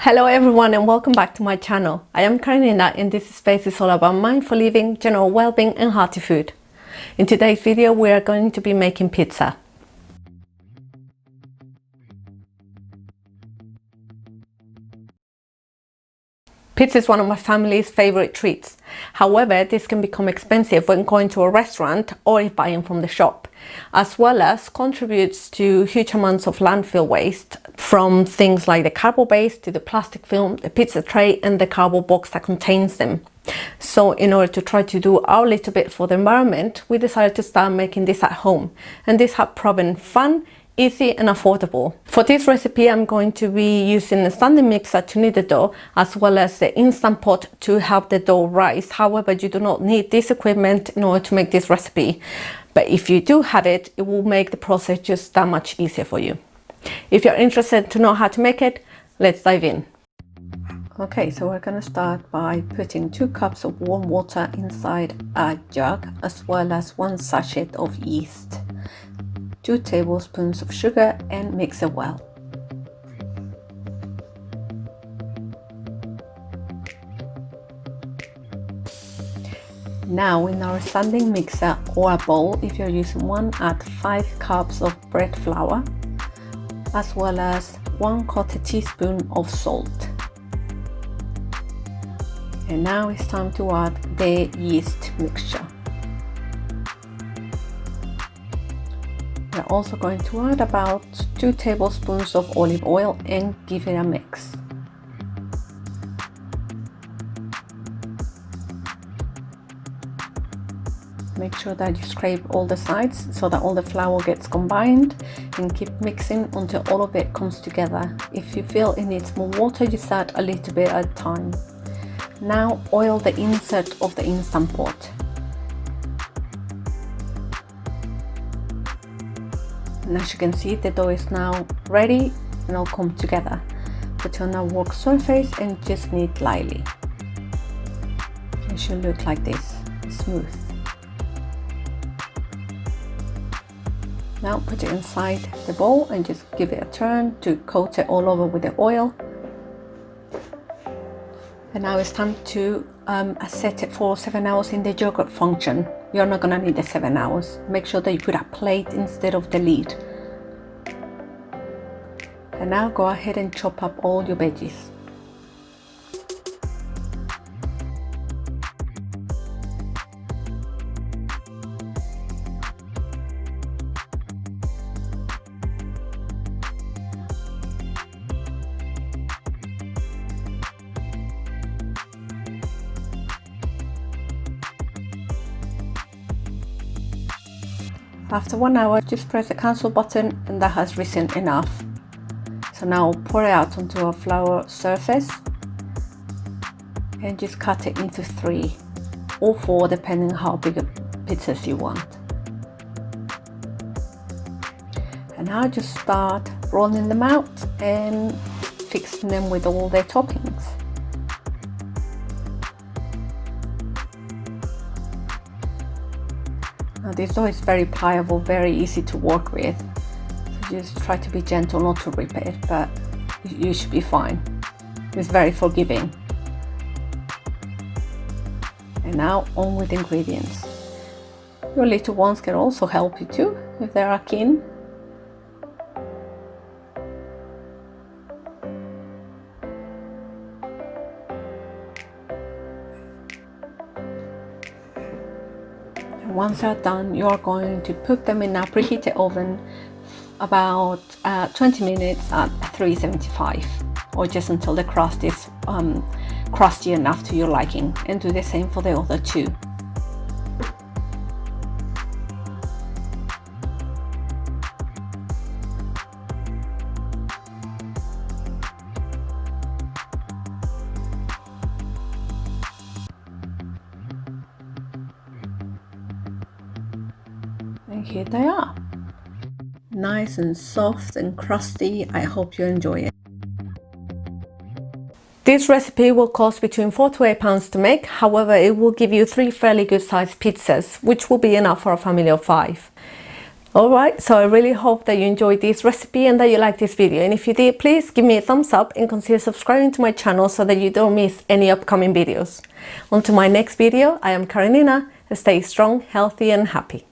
Hello everyone and welcome back to my channel. I am Karina and this space is all about mindful living, general well-being and healthy food. In today's video we are going to be making pizza. Pizza is one of my family's favorite treats. However, this can become expensive when going to a restaurant or if buying from the shop, as well as contributes to huge amounts of landfill waste from things like the cardboard base to the plastic film, the pizza tray and the cardboard box that contains them. So in order to try to do our little bit for the environment, we decided to start making this at home, and this has proven fun, easy and affordable. For this recipe I'm going to be using the standing mixer to knead the dough as well as the Instant Pot to help the dough rise. However, you do not need this equipment in order to make this recipe, but if you do have it, it will make the process just that much easier for you. If you're interested to know how to make it, let's dive in. Okay, so we're going to start by putting 2 cups of warm water inside a jug as well as 1 sachet of yeast, 2 tablespoons of sugar and mix it well. Now in our standing mixer or a bowl, if you're using one, add 5 cups of bread flour as well as 1/4 teaspoon of salt. And now it's time to add the yeast mixture. We're also going to add about 2 tablespoons of olive oil and give it a mix. Make sure that you scrape all the sides so that all the flour gets combined, and keep mixing until all of it comes together. If you feel it needs more water, just add a little bit at a time. Now oil the insert of the Instant Pot. And as you can see, the dough is now ready and all come together. Put it on a work surface and just knead lightly. It should look like this, smooth. Now put it inside the bowl and just give it a turn to coat it all over with the oil. And now it's time to set it for 7 hours in the yogurt function. You're not gonna need the 7 hours. Make sure that you put a plate instead of the lid. And now go ahead and chop up all your veggies. After 1 hour, just press the cancel button and that has risen enough. So now pour it out onto a flour surface and just cut it into 3 or 4 depending how big a pizzas you want. And now just start rolling them out and fixing them with all their toppings. Now this dough is very pliable, very easy to work with. So just try to be gentle not to rip it, but you should be fine. It's very forgiving. And now on with the ingredients. Your little ones can also help you too, if they are keen. Once they're done, you are going to put them in a preheated oven about 20 minutes at 375, or just until the crust is crusty enough to your liking, and do the same for the other 2. And here they are, nice and soft and crusty. I hope you enjoy it. This recipe will cost between £4 to £8 to make. However, it will give you 3 fairly good sized pizzas, which will be enough for a family of 5. Alright, so I really hope that you enjoyed this recipe and that you liked this video, and if you did, please give me a thumbs up and consider subscribing to my channel so that you don't miss any upcoming videos. On to my next video. I am Karenina. Stay strong, healthy and happy.